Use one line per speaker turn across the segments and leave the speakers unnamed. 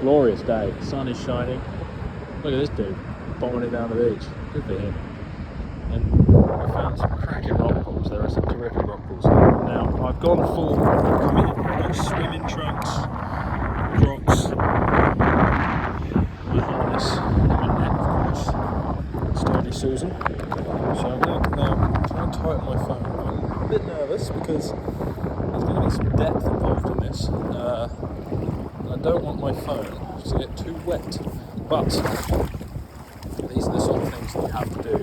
glorious day. The sun is shining. Look at this dude bombing it down the beach. Good for him. And I found some cracking rock pools. There are some terrific rock pools here. Now I've gone full committed. No swimming trunks, Crocs, my harness, my net of course, Sturdy Susan. So I'm going to now try and tighten my phone. I'm a bit nervous because there's going to be some depth involved in this. I don't want my phone to get too wet, but these are the sort of things that you have to do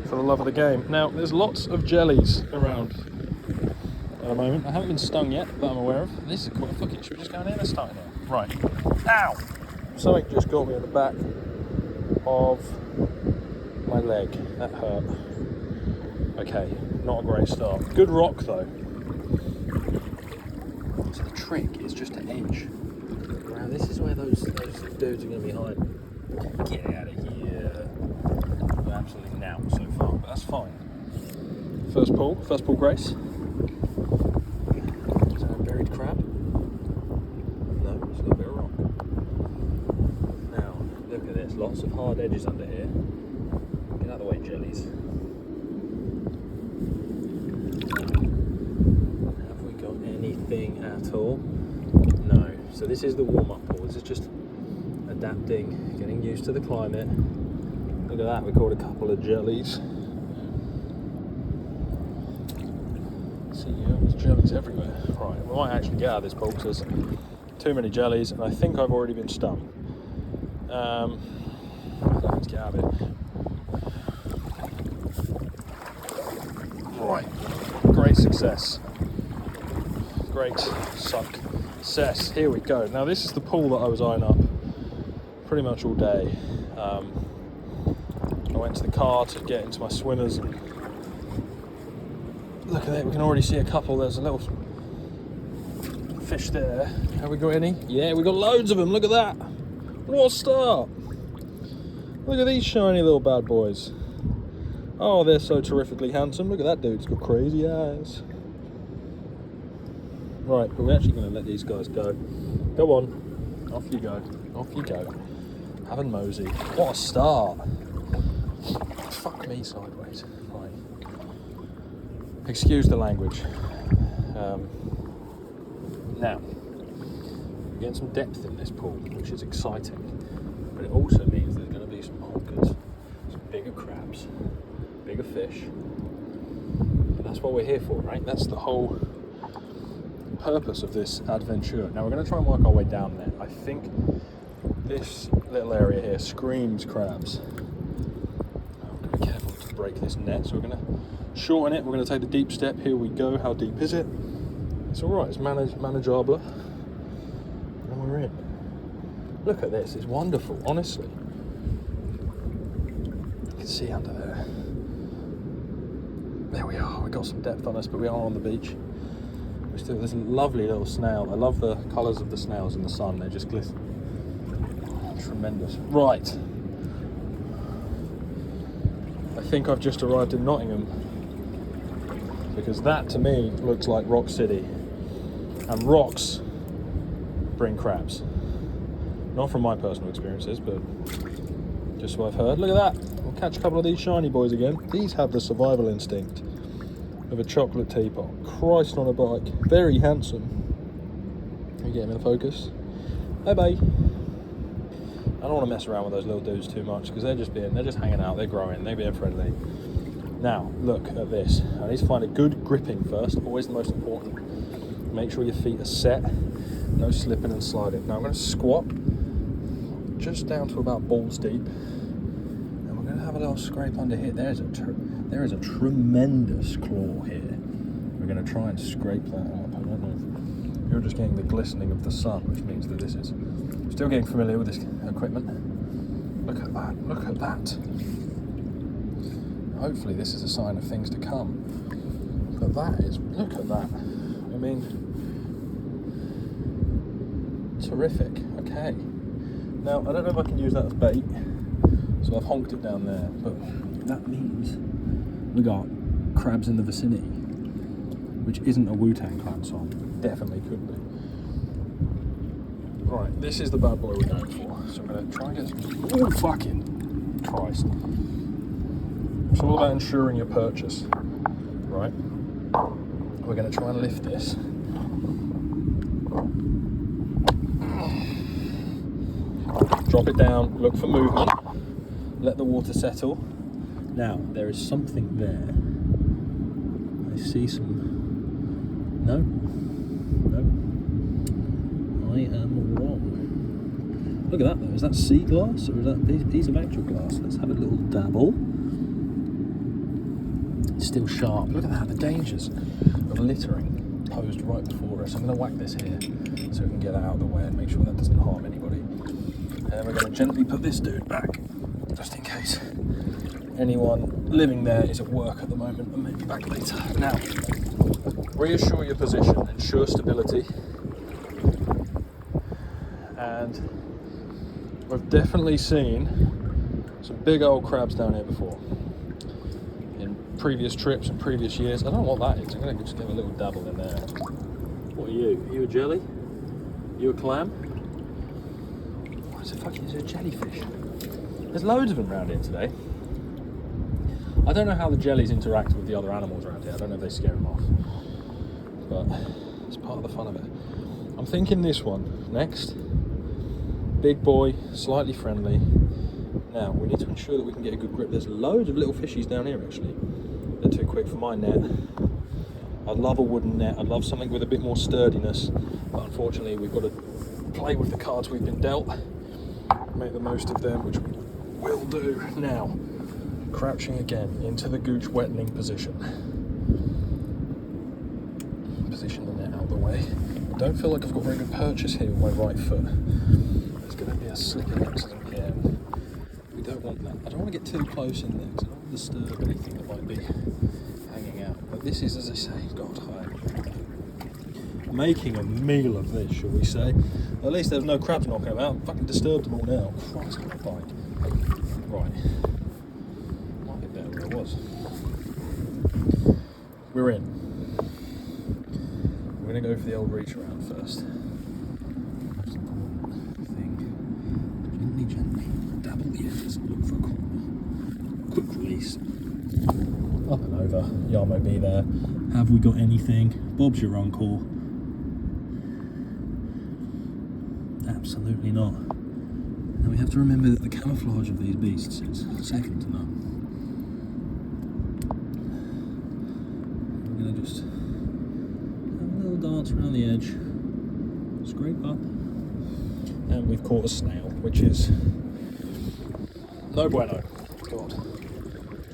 for the love of the game. Now, there's lots of jellies around at the moment. I haven't been stung yet, that I'm aware of. This is quite fucking. Should we just go in here? Let's start in here. Right. Ow! Something just got me in the back of my leg. That hurt. Okay, not a great start. Good rock though. So the trick is just to edge around. This is where those dudes are going to be hiding. Get out of here. We're absolutely now so far, but that's fine. First pull grace. Is that a buried crab? No, it's got a bit of rock. Now, look at this. Lots of hard edges under here. Get out of the way, jellies. Have we got anything at all? No. So this is the warm-up pool. This is just adapting, getting used to the climate. Look at that, we caught a couple of jellies. See, yeah, there's jellies everywhere. Right, we might actually get out of this pool because there's too many jellies, and I think I've already been stung. Let's get out of it. Right, great success. Great success. Here we go. Now this is the pool that I was eyeing up pretty much all day. I went to the car to get into my swimmers and look at that, we can already see a couple. There's a little fish there. Have we got any? Yeah, we got loads of them. Look at that. What a start. Look at these shiny little bad boys. Oh, they're so terrifically handsome. Look at that dude, he's got crazy eyes. Right, but we're actually going to let these guys go. Go on. Off you go. Off you go. Have a mosey. What a start. Fuck me sideways. Right. Excuse the language. Now, we're getting some depth in this pool, which is exciting. But it also means there's going to be some honkers, some bigger crabs, bigger fish. And that's what we're here for, right? That's the whole purpose of this adventure. Now we're going to try and work our way down there. I think this little area here screams crabs. I'm going to be careful to break this net, so we're going to shorten it. We're going to take the deep step. Here we go. How deep is it? It's alright, it's manageable. And we're in. Look at this, it's wonderful, honestly. You can see under there. There we are, we got some depth on us, but we are on the beach. There's a lovely little snail. I love the colours of the snails in the sun, they just glisten. Tremendous. Right. I think I've just arrived in Nottingham, because that to me looks like Rock City. And rocks bring crabs. Not from my personal experiences, but just what I've heard. Look at that. We'll catch a couple of these shiny boys again. These have the survival instinct of a chocolate teapot. Christ on a bike. Very handsome. Can we get him in focus? Bye-bye. I don't want to mess around with those little dudes too much because they're just hanging out, they're growing, they're being friendly. Now, look at this. I need to find a good gripping first, always the most important. Make sure your feet are set, no slipping and sliding. Now I'm going to squat just down to about balls deep, and we're going to have a little scrape under here. There is a tremendous claw here. We're going to try and scrape that up. I don't know if you're just getting the glistening of the sun, which means that this is still getting familiar with this equipment. Look at that, look at that. Hopefully this is a sign of things to come. But that is, look at that. I mean, terrific. Okay. Now, I don't know if I can use that as bait, so I've honked it down there, but that means we got crabs in the vicinity, which isn't a Wu-Tang Clan song. Definitely could be. Right, this is the bad boy we're going for. So I'm going to try and get some... Oh, fucking Christ. It's all about ensuring your purchase, right? We're going to try and lift this. Drop it down, look for movement, let the water settle. Now, there is something there. I see some... No. I am wrong. Look at that though, is that sea glass or is that a piece of actual glass? Let's have a little dabble. It's still sharp. Look at that, the dangers of littering posed right before us. I'm going to whack this here so we can get it out of the way and make sure that doesn't harm anybody. And we're going to gently put this dude back, just in case anyone living there is at work at the moment and maybe back later. Now, reassure your position, ensure stability. And we've definitely seen some big old crabs down here before. In previous trips and previous years. I don't know what that is. I'm going to just give a little dabble in there. What are you? Are you a jelly? Are you a clam? What is it? Fucking, is it a jellyfish? There's loads of them around here today. I don't know how the jellies interact with the other animals around here. I don't know if they scare them off. But it's part of the fun of it. I'm thinking this one next. Big boy, slightly friendly. Now, we need to ensure that we can get a good grip. There's loads of little fishies down here, actually. They're too quick for my net. I'd love a wooden net. I'd love something with a bit more sturdiness. But unfortunately, we've got to play with the cards we've been dealt. Make the most of them, which we will do. Now, crouching again into the gooch wettening position. Position the net out of the way. I don't feel like I've got very good purchase here with my right foot. There's going to be a slipping accident here. We don't want that. I don't want to get too close in there because I don't want to disturb anything that might be hanging out. But this is, as I say, God, I'm making a meal of this, shall we say. At least there's no crabs knocking about. I've fucking disturbed them all now. Christ, my bike. Right. Might be better where I was. We're in. We're going to go for the old reach around first. Thing. Gently. Dabble the ends. Look for a corner. Quick release. Up and over. Yarmo be there. Have we got anything? Bob's your uncle. Absolutely not. Now we have to remember that the camouflage of these beasts is second to none. We're going to just have a little dance around the edge, scrape up, and we've caught a snail, which is no bueno. God,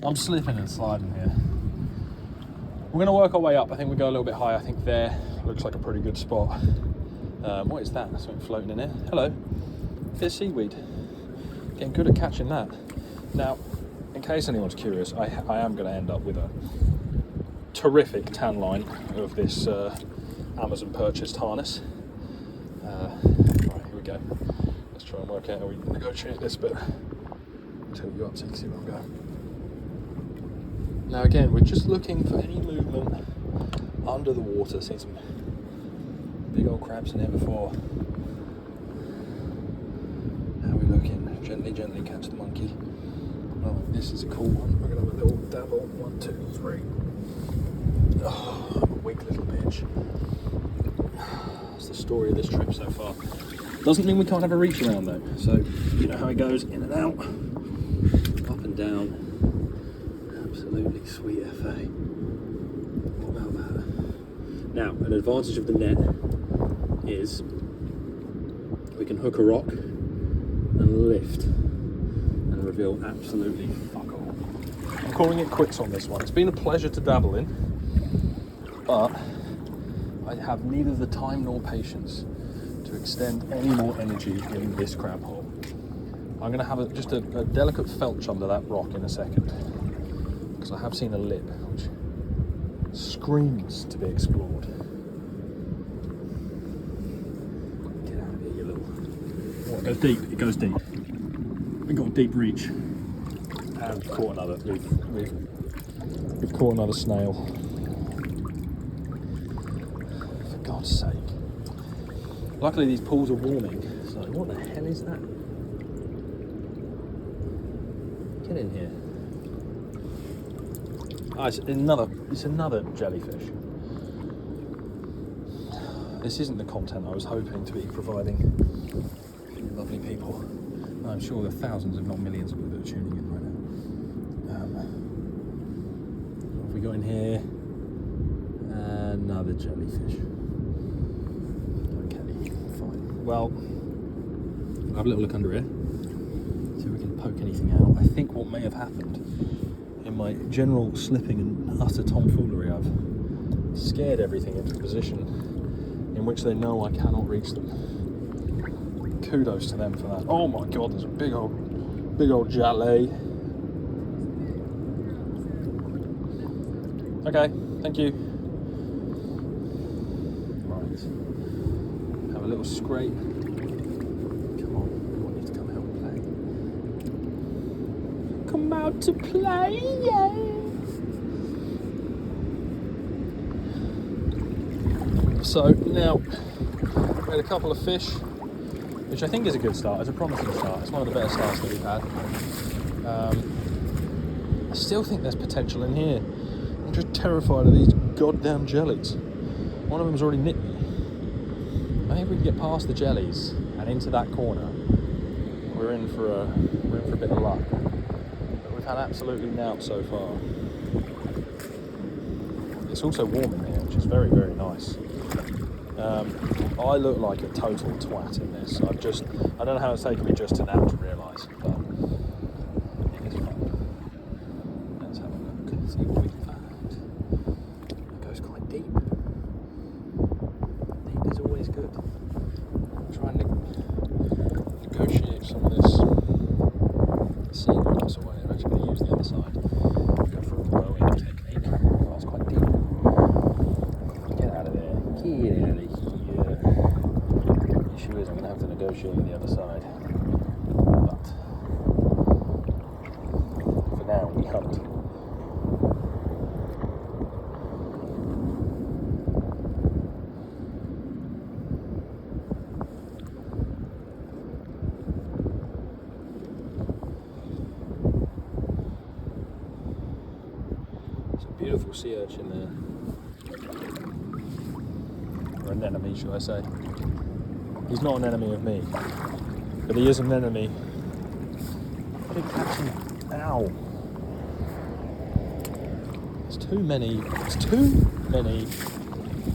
I'm slipping and sliding here. We're going to work our way up. I think we go a little bit higher. I think there looks like a pretty good spot. What is that? Something floating in there. Hello. There's seaweed. Getting good at catching that. Now, in case anyone's curious, I am going to end up with a terrific tan line of this Amazon purchased harness. Right, here we go. Let's try and work out how we negotiate this bit. Tilt you up so you can see where I'm going. Now again, we're just looking for any movement under the water. Seen some big old crabs in here before. How are we looking? Gently catch the monkey. Oh, this is a cool one. We're going to have a little dabble. 1, 2, 3. Oh, a weak little bitch. That's the story of this trip so far. Doesn't mean we can't have a reach around though. So, you know how it goes, in and out, up and down. Absolutely sweet FA. What about that? Now, an advantage of the net is we can hook a rock and lift and reveal absolutely fuck all. I'm calling it quits on this one. It's been a pleasure to dabble in, but I have neither the time nor patience to extend any more energy in this crab hole. I'm going to have just a delicate felch under that rock in a second, because I have seen a lip which screams to be explored. Get out of here, you little... Oh, it goes deep, it goes deep. We've got a deep reach. And we've caught another, we've caught another snail. For God's sake. Luckily these pools are warming. So what the hell is that? Get in here. Oh, it's another jellyfish. This isn't the content I was hoping to be providing for you lovely people. I'm sure there are thousands, if not millions, of people that are tuning in right now. What have we got in here? Another jellyfish. Okay, fine. Well, we'll have a little look under here. See if we can poke anything out. I think what may have happened in my general slipping and utter tomfoolery, I've scared everything into a position in which they know I cannot reach them. Kudos to them for that. Oh my god, there's a big old jelly. Okay, thank you. Right. Have a little scrape. Come on, you want you to come out and play. Come out to play, yeah! So now, we had a couple of fish, which I think is a good start. It's a promising start. It's one of the better starts that we've had. I still think there's potential in here. I'm just terrified of these goddamn jellies. One of them's already nipped me. I think if we can get past the jellies and into that corner, we're in for a bit of luck. But we've had absolutely nought so far. It's also warm in here, which is very, very nice. I look like a total twat in this. I don't know how it's taken me just to now to realise, but it is fun. Let's have a look, see what we can find. It goes quite deep. Deep is always good. I'm trying to negotiate some of this sea glass away. I'm actually going to use the other side. Go for a rowing technique. Oh, it's quite deep. Get out of there. Get out of here. The issue is I'm going to have to negotiate on the other side. But for now, we hunt. It's a beautiful sea urchin there. Or an enemy, should I say. He's not an enemy of me, but he is an enemy. Big catching. Ow. There's too many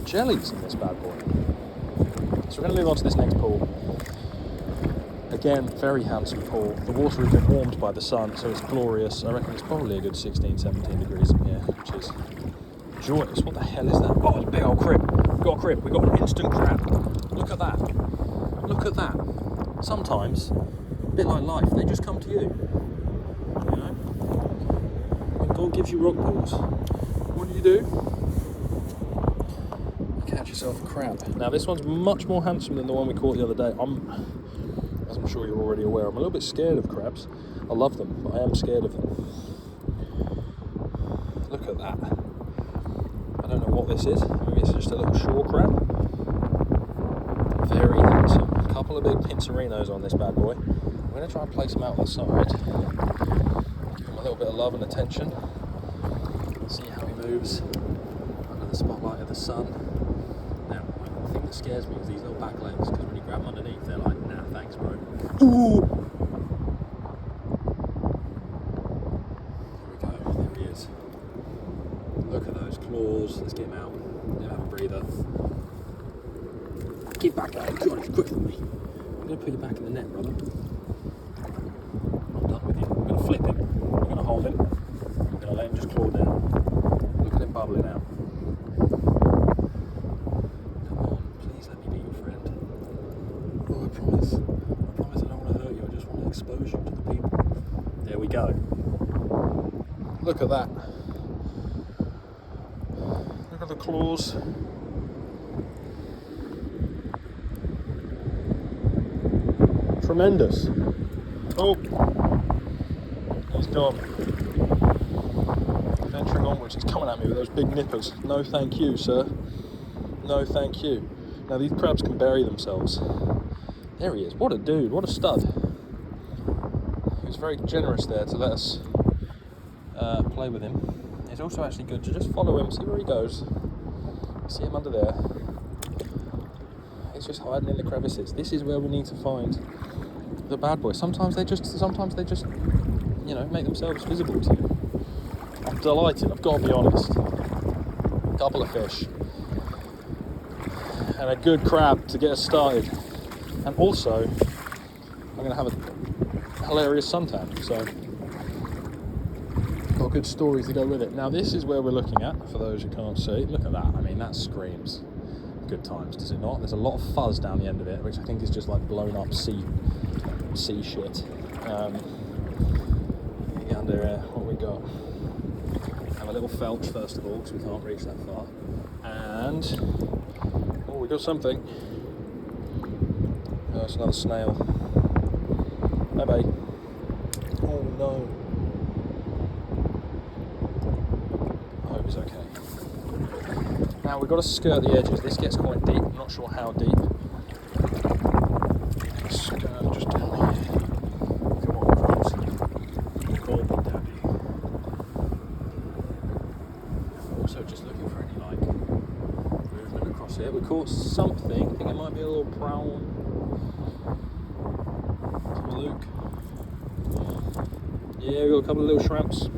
jellies in this bad boy. So we're going to move on to this next pool. Again, very handsome pool. The water has been warmed by the sun, so it's glorious. I reckon it's probably a good 16, 17 degrees in here, which is joyous. What the hell is that? Oh, it's a big old crib. We've got a crib. We've got an instant crab. Look at that. Look at that. Sometimes, a bit like life, they just come to you. You know? When God gives you rock pools, what do? You catch yourself a crab. Now this one's much more handsome than the one we caught the other day. As I'm sure you're already aware, I'm a little bit scared of crabs. I love them, but I am scared of them. Look at that. I don't know what this is. Maybe it's just a little shore crab. Very handsome. A couple of big pincerinos on this bad boy. I'm going to try and place them out on the side. Give him a little bit of love and attention. See how he moves under the spotlight of the sun. Now, the thing that scares me is these little back legs, because when you grab them underneath, they're like, nah, thanks, bro. Ooh! There we go. There he is. Look at those claws. Let's get him out. Let him have a breather. Get back out. God, he's quicker than me. I'm going to put you back in the net, brother. I'm not done with you. I'm going to flip him. I'm going to hold him. I'm going to let him just claw down. Look at him bubbling out. Come on, please let me be your friend. Oh, I promise. I promise I don't want to hurt you. I just want to expose you to the people. There we go. Look at that. Look at the claws. Tremendous. Oh, he's gone. Venturing onwards, he's coming at me with those big nippers. No thank you, sir. No thank you. Now these crabs can bury themselves. There he is. What a dude. What a stud. He was very generous there to let us play with him. It's also actually good to just follow him, see where he goes. See him under there. He's just hiding in the crevices. This is where we need to find the bad boys. Sometimes they just, you know, make themselves visible to you. I'm delighted. I've got to be honest. Couple of fish and a good crab to get us started. And also, I'm going to have a hilarious suntan. So, got good stories to go with it. Now, this is where we're looking at. For those who can't see, look at that. I mean, that screams good times, does it not? There's a lot of fuzz down the end of it, which I think is just like blown up sea shit. Under here, what we got? Have a little felch first of all, because we can't reach that far. And oh, we got something. Oh, it's another snail. Bye bye. Oh no. I hope it's okay. Now we've got to skirt the edges. This gets quite deep. I'm not sure how deep. Skirt just down here. Come on, crabs. Call me daddy. Also just looking for any like movement across here. We caught something. I think it might be a little prawn. Luke. Yeah, we got a couple of little shrimps. There's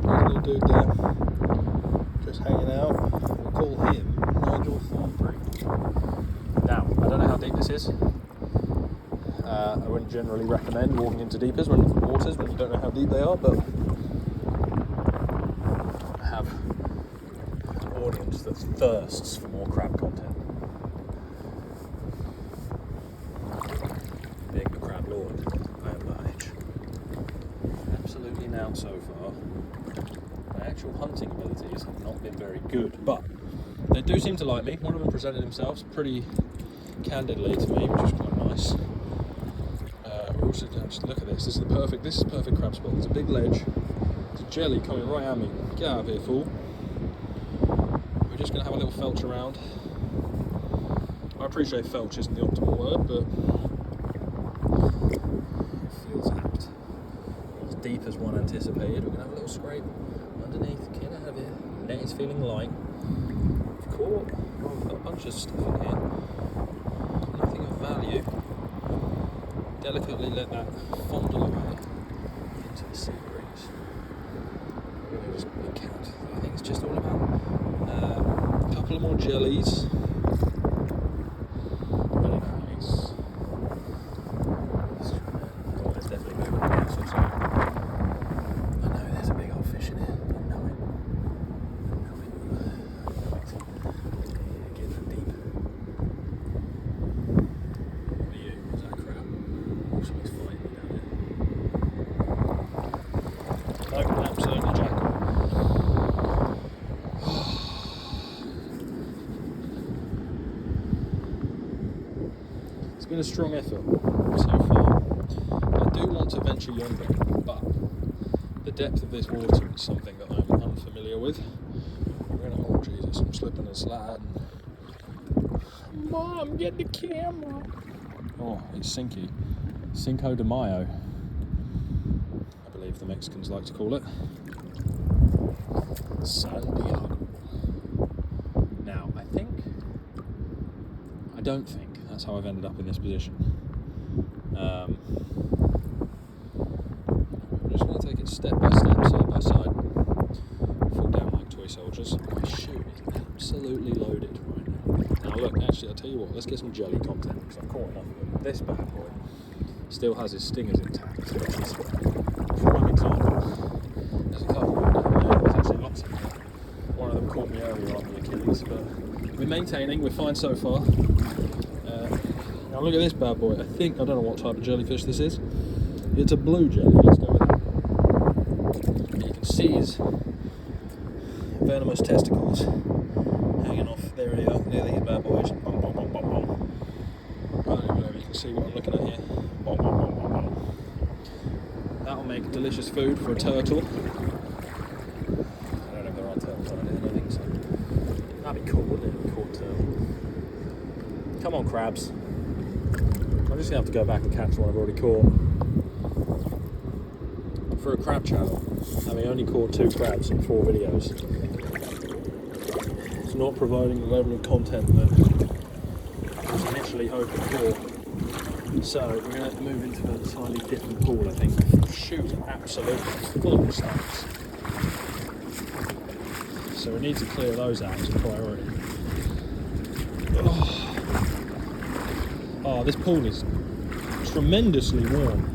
a little dude there. Just hanging out. We'll call him Nigel Thornbury. Now, I don't know how deep this is. I wouldn't generally recommend walking into waters when you don't know how deep they are, but I have an audience that thirsts for more crab content. Being the crab lord, I am large. Absolutely now so far, my actual hunting abilities have not been very good, but they do seem to like me. One of them presented themselves pretty candidly to me, which is quite nice. We're also just look at this. This is perfect crab spot. There's a big ledge. There's a jelly coming right at me. Get out of here, fool. We're just going to have a little felch around. I appreciate felch isn't the optimal word, but it feels apt. Not as deep as one anticipated. We're going to have a little scrape underneath. Get out of here. Net is feeling light. We've caught a bunch of stuff in here. Nothing of value. Delicately let that fondle away into the sea breeze. Really just count. I think it's just all about a couple of more jellies. Very nice. Oh, there's definitely movement on the outside. I know there's a big old fish in here. I know it. Get that deep. What are you? Is that a crab? Something's fighting me down here. No, absolutely jackal. It's been a strong effort so far. I do want to venture yonder, but the depth of this water is something that I'm unfamiliar with. We're gonna, oh Jesus, I'm slipping and sliding. Mom, get the camera. Oh, it's sinky. Cinco de Mayo, I believe the Mexicans like to call it. San Diego. Now, I don't think that's how I've ended up in this position. I'm just going to take it step by step, side by side. Fall down like toy soldiers. My shoe is absolutely loaded right now. Now look, actually, I'll tell you what, let's get some jelly content, because I've caught enough of them. This bad boy still has his stingers intact, which is prime example. There's a couple down there, there's actually lots of them. One of them caught me earlier on the Achilles, but we're maintaining, we're fine so far. Now look at this bad boy. I don't know what type of jellyfish this is. It's a blue jelly, let's go with that. You can see his venomous testicles hanging off. There they are, near these bad boys. Bom, bom, bom, bom, bom. I don't even know if you can see what I'm looking at here. Bom, bom, bom, bom, bom. That'll make delicious food for a turtle. I don't know if there are turtles on it, I don't think so. That'd be cool, wouldn't it? Caught turtle. Come on, crabs. I'm just gonna have to go back and catch one I've already caught. For a crab channel, having only caught 2 crabs in 4 videos, it's not providing the level of content that I was initially hoping for. So we're going to move into a slightly different pool, I think. Shoot, absolutely full of stones. So we need to clear those out as a priority. Oh, this pool is tremendously warm.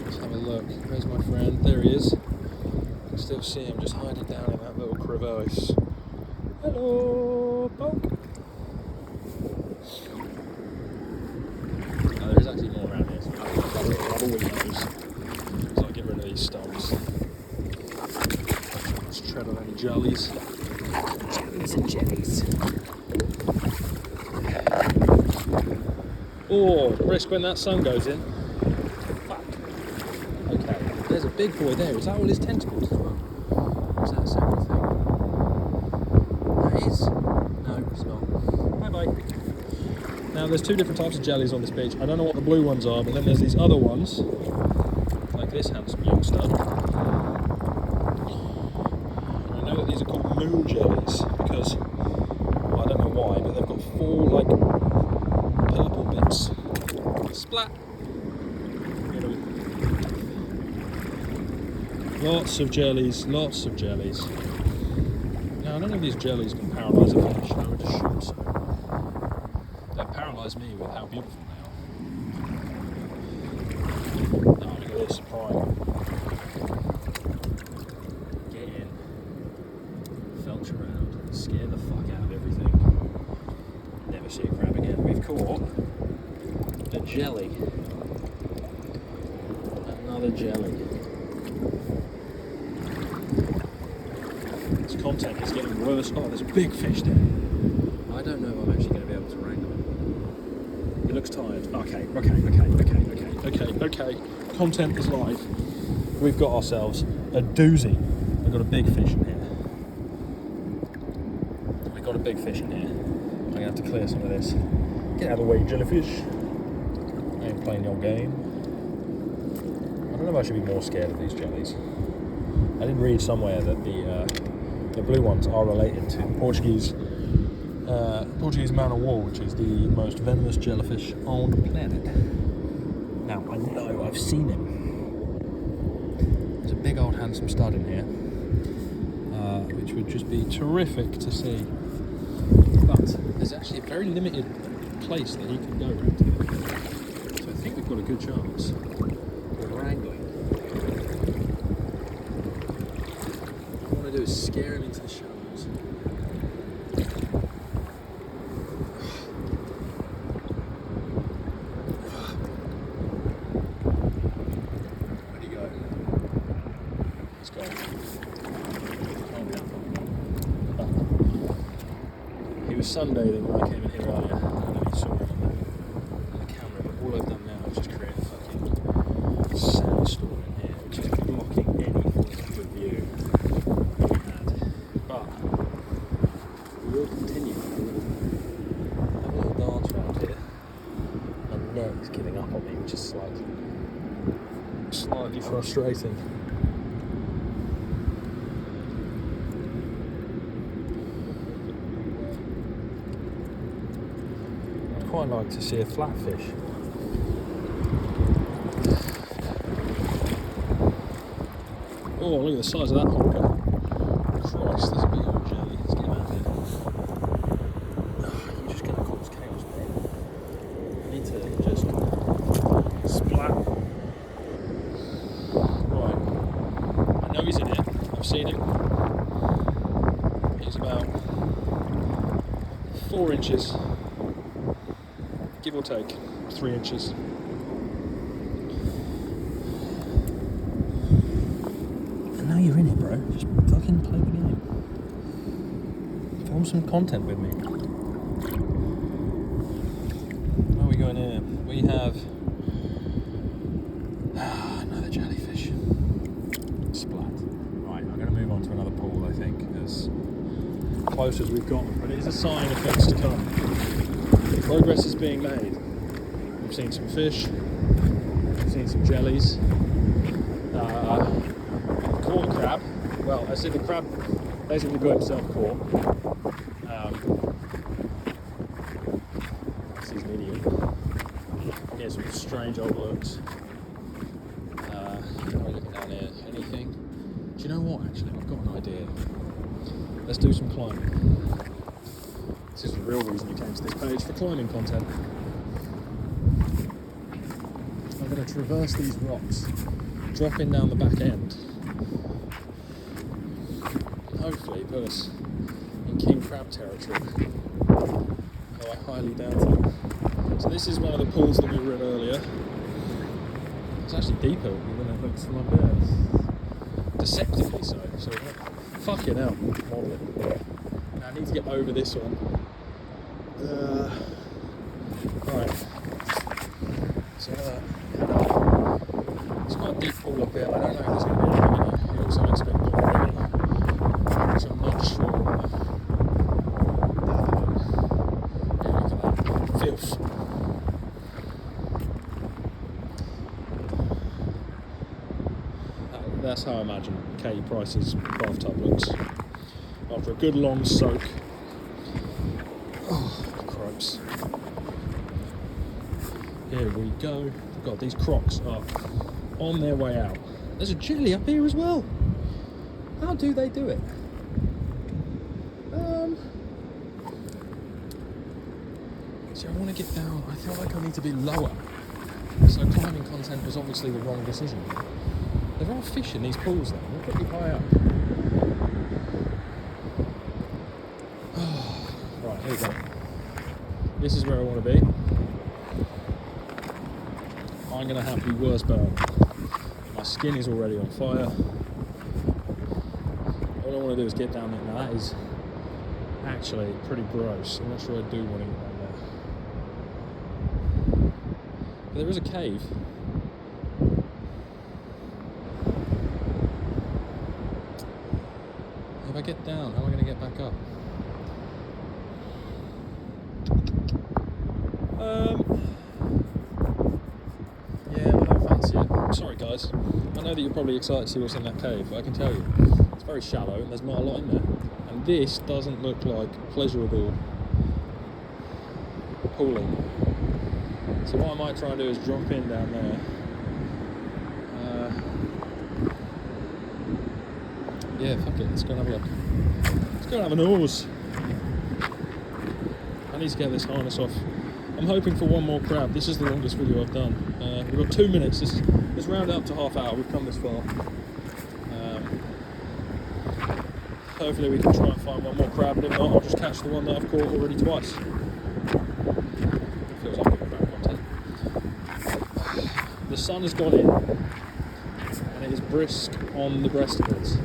Let's have a look. Where's my friend? There he is. I can still see him just hiding down in that little crevice. Hello, poke. Oh, there's actually more around here. So I'll always knows. So I'll get rid of these stones. Let's tread on any jellies. Jellies and jellies. Oh, risk when that sun goes in. Fuck. Okay, there's a big boy there. Is that all his tentacles as well? Or is that a separate thing? That is. No, it's not. Bye bye. Now, there's 2 different types of jellies on this beach. I don't know what the blue ones are, but then there's these other ones, like this handsome youngster. And I know that these are called moon jellies because, well, I don't know why, but they've got 4 like purple bits. Splat. Get 'em. Lots of jellies, lots of jellies. Now, I don't know if these jellies can paralyse a fish. I would assume so. They paralyse me with how beautiful they are. Oh, look at this, prime. Get in. Felch around. Scare the fuck out of everything. Never see a crab again. We've caught a jelly. Another jelly. This content is getting worse. Oh, there's a big fish there. I don't know if I'm actually going to be able to wrangle him. He looks tired. Okay. Content is live. We've got ourselves a doozy. We've got a big fish in here. I'm going to have to clear some of this. Get out of the way, jellyfish. I ain't playing your game. I don't know if I should be more scared of these jellies. I did read somewhere that the blue ones are related to the Portuguese man of war, which is the most venomous jellyfish on the planet. Now, I know I've seen him. There's a big old handsome stud in here, which would just be terrific to see. But there's actually a very limited place that he can go to. So I think we've got a good chance of wrangling. What I want to do is scare him into the shallows. Where'd he go? He's gone. Can't be that far. He was sunbathing when I came in here earlier. I don't know if you saw it on the camera, but all I've done now is just create a fucking sandstorm in here, which is blocking any form of good view we had. But we will continue. Have a little dance around here. My neck is giving up on me, which is slightly frustrating. I'd quite like to see a flatfish. Oh, look at the size of that honker. Christ, there's a big old jelly. Let's get him out of here. You're just going to cause chaos, bro. I need to just splat. Right. I know he's in it. I've seen him. He's about 4 inches. Give or take 3 inches. I know you're in it, bro. Just fucking play the game. Film some content with me. Where are we going here? We have another jellyfish. Splat. Right, I'm going to move on to another pool, I think, as close as we've got, but it is a sign of things to come. Progress is being made. We've seen some fish, we've seen some jellies, caught a crab. Well, I said the crab basically got himself caught. He's an idiot. He gets some strange old looks. Looking down here, anything? Do you know what, actually? I've got an idea. Let's do some climbing. This is the real reason you came to this page, for climbing content. I'm going to traverse these rocks, dropping down the back end. Hopefully put us in king crab territory, though I highly doubt it. So this is one of the pools that we were in earlier. It's actually deeper than it looks from up here. Deceptively so. So fucking hell, model it. Now I need to get over this one. Right. So it's quite a deep pool up here. I don't know if there's going to be anything in here. It looks unexpected already, which I'm not sure. Yeah, look at that. Filth. That's how I imagine Katie Price's bathtub looks after a good long soak. Oh, croaks. Here we go. God, these crocs are on their way out. There's a jelly up here as well. How do they do it? See, I want to get down. I feel like I need to be lower. So climbing content was obviously the wrong decision. There are fish in these pools though. They're pretty high up. Right, here we go. This is where I want to be. I'm going to have the worst burn. My skin is already on fire. All I want to do is get down there. Now that is actually pretty gross. I'm not sure I do want to get down there. But there is a cave. If I get down, how am I going to get back up? Yeah, I don't fancy it. I'm sorry guys. I know that you're probably excited to see what's in that cave, but I can tell you, it's very shallow and there's not a lot in there. And this doesn't look like pleasurable pooling. So what I might try and do is drop in down there. Yeah, fuck it, let's go and have a look. Let's go and have a nose. I need to get this harness off. I'm hoping for one more crab. This is the longest video I've done. We've got 2 minutes. Let's round it up to half hour. We've come this far. Hopefully we can try and find one more crab, and if not, I'll just catch the one that I've caught already twice. Feels like good crab content. The sun has gone in, and it is brisk on the breasticles.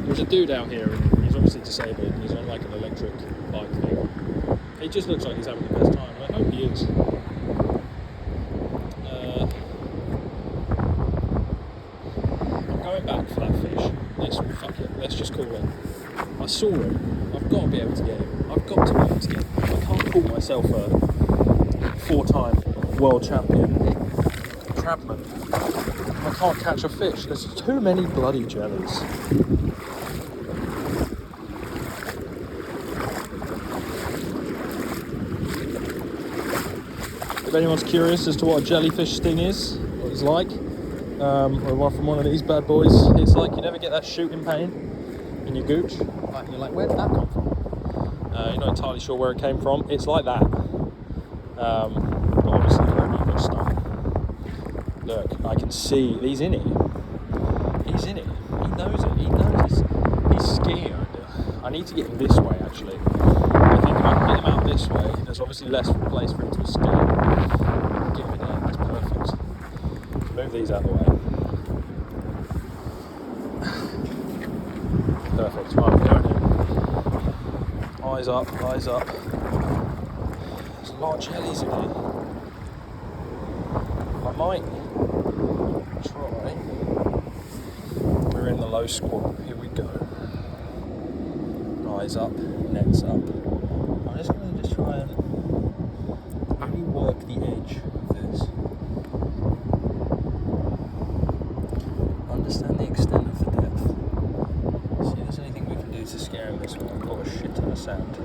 There's a dude out here, and he's obviously disabled, and he's on like an electric bike thing. He just looks like he's having the best time, and I hope he is. I'm going back for that fish. Let's just call it. I saw him. I've got to be able to get him. I've got to be able to get him. I can't call myself a 4-time world champion crabman. I can't catch a fish. There's too many bloody jellies. If anyone's curious as to what a jellyfish sting is, what it's like, or one from one of these bad boys, it's like you never get that shooting pain in your gooch. Like, you're like, where did that come from? You're not entirely sure where it came from. It's like that. But obviously, you got stung. Look, I can see he's in it. He's in it. He knows it. He knows he's scared. I need to get him this way, actually. I think if I can get him out this way, there's obviously less place for him to escape. Get him in there. That's perfect. Move these out of the way. Perfect. Right, we're going in. Eyes up, eyes up. a lot of jellies in here. I might try. We're in the low squat. Here we go. Eyes up, nets up. I'm just going to try and only work the edge of this. Understand the extent of the depth. See if there's anything we can do to scare him this one. I've got a shit ton of sand.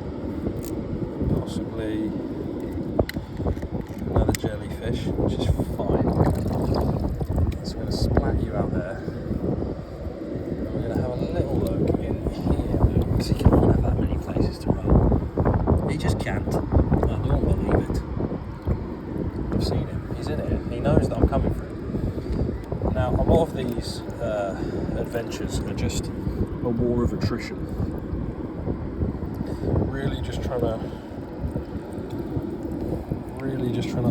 Possibly another jellyfish, which is fine. So we're going to splat you out there. And we're going to have a little look in here. Because he can't have that many places to run. He just can't. I don't believe it. I've seen him. He's in it. He knows that I'm coming for him. Now, a lot of these adventures are just a war of attrition. Really just trying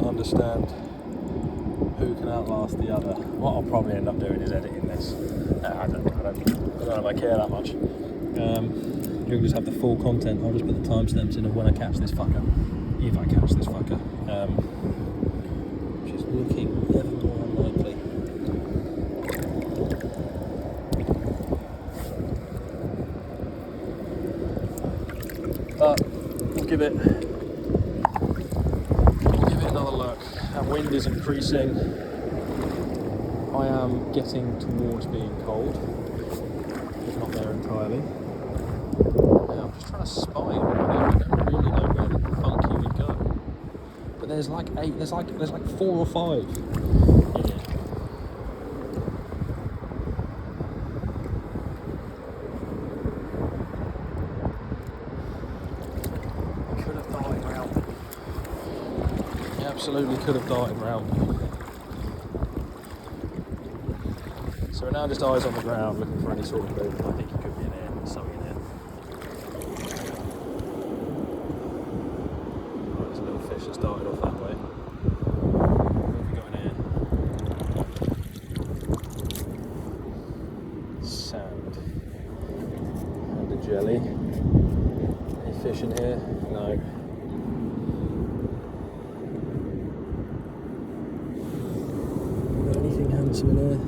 to understand who can outlast the other. What I'll probably end up doing is editing this. I don't know if I care that much. You'll just have the full content. I'll just put the timestamps in of when I catch this fucker. If I catch this fucker. Which is looking ever more unlikely. But we'll give it another look. That wind is increasing. I am getting towards being cold, if not there entirely. Now, I'm just trying to spy him right now. I don't really know where the fuck he would go. But there's like 8, there's like 4 or 5 in it. I could have darted round them. He absolutely could have darted round them. So we're now just eyes on the ground looking for any sort of movement. I think he could be in here, something in here. Oh, there's a little fish that's darted off that way. What have we got in here? Sand. And a jelly. Any fish in here? No. Anything handsome in here?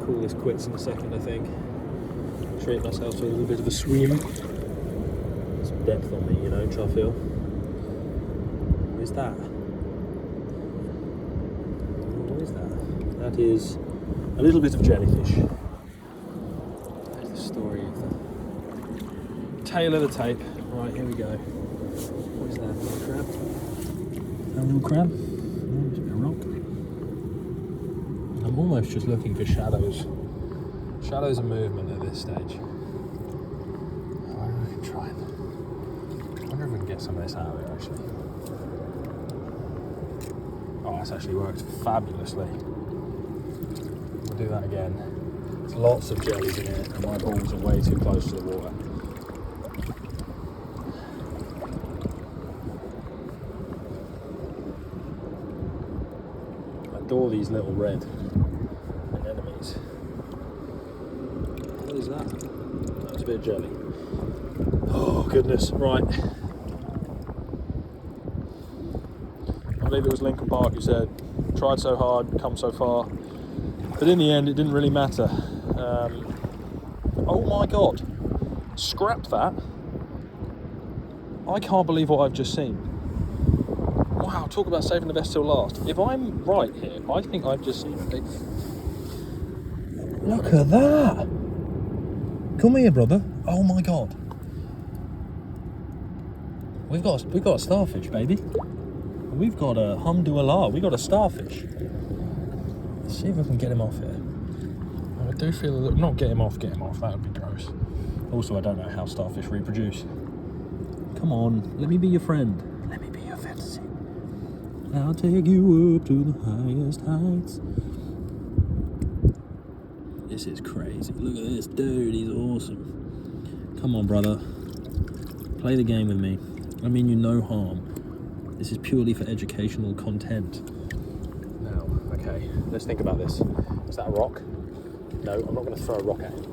Call this quits in a second, I think. Treat myself to a little bit of a swim. Some depth on me, you know, which I feel. What is that? What is that? That is a little bit of jellyfish. There's the story of the tail of the tape. Right, here we go. What is that? A little crab? A little crab? Oh, it's a bit of rock. I'm almost just looking for shadows. Shadows and movement at this stage. I wonder if we can try and... I wonder if we can get some of this out of it, actually. Oh, that's actually worked fabulously. We'll do that again. There's lots of jellies in here, and my balls are way too close to the water. I adore these little red anemones. What is that? That's a bit of jelly. Oh goodness, right. I believe it was Lincoln Park who said, tried so hard, come so far. But in the end, it didn't really matter. Oh my God, scrapped that. I can't believe what I've just seen. Wow, talk about saving the best till last. If I'm right here, I think I've just seen a big... Look at that! Come here, brother. Oh my God. We've got a starfish, baby. We've got a humdulillah. We've got a starfish. Let's see if I can get him off here. I do feel a little... Not get him off. That would be gross. Also, I don't know how starfish reproduce. Come on, let me be your friend. Let me be your fantasy. I'll take you up to the highest heights. This is crazy. Look at this dude, he's awesome. Come on, brother. Play the game with me. I mean you no harm. This is purely for educational content. Now, Okay, let's think about this. Is that a rock? No, I'm not going to throw a rock at him.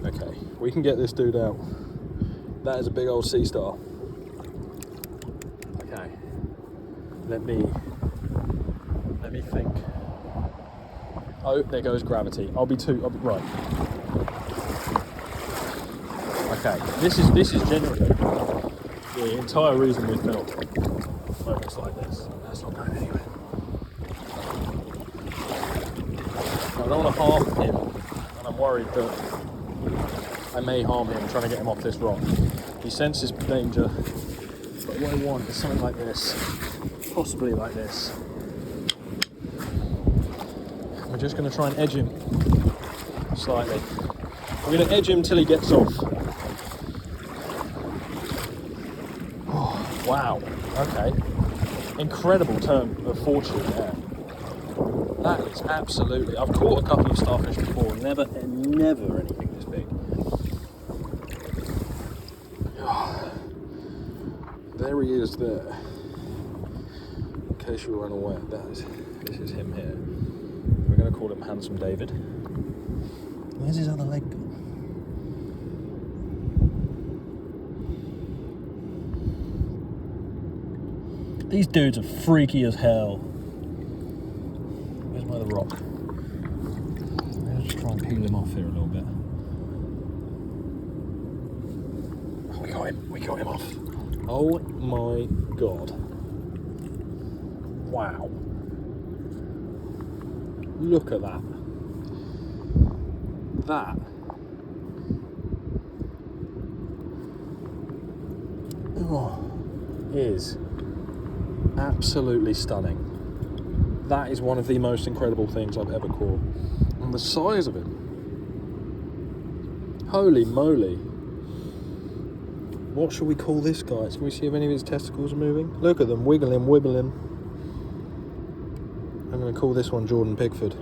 Okay, we can get this dude out. That is a big old sea star. Okay, let me think. Oh, there goes gravity. Right. Okay, this is genuinely the entire reason we filmed moments like this. That's not going anywhere. I don't want to harm him, and I'm worried that I may harm him trying to get him off this rock. He senses danger, but what I want is something like this, possibly like this. We're just going to try and edge him slightly. We're going to edge him till he gets off. Oh, wow, okay. Incredible turn of fortune there. That is absolutely... I've caught a couple of starfish before, never anything this big. There he is there. In case you were unaware, this is him here. We're going to call him Handsome David. Where's his other leg gone? These dudes are freaky as hell. Where's my other rock? Let's just try and peel him off here a little bit. Oh, we got him off. Oh my god. Wow. Look at that. That is absolutely stunning. That is one of the most incredible things I've ever caught. And the size of him. Holy moly. What should we call this, guys? Can we see if any of his testicles are moving? Look at them, wiggling. I'm going to call this one Jordan Pickford.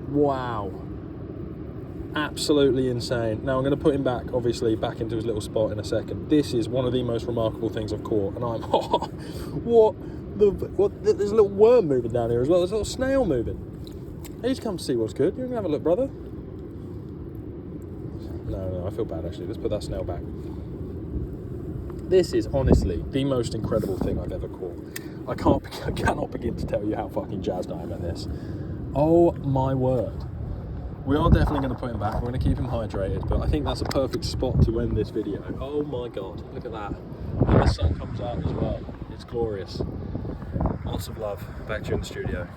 Wow. Absolutely insane. Now I'm going to put him back, obviously, back into his little spot in a second. This is one of the most remarkable things I've caught. And I'm... what? There's a little worm moving down here as well. There's a little snail moving. He's come to see what's good. You can have a look, brother. No, I feel bad, actually. Let's put that snail back. This is honestly the most incredible thing I've ever caught. I cannot begin to tell you how fucking jazzed I am at this. Oh my word. We are definitely going to put him back. We're going to keep him hydrated, but I think that's a perfect spot to end this video. Oh my god, look at that. And the sun comes out as well. It's glorious. Lots of love. Back to you in the studio.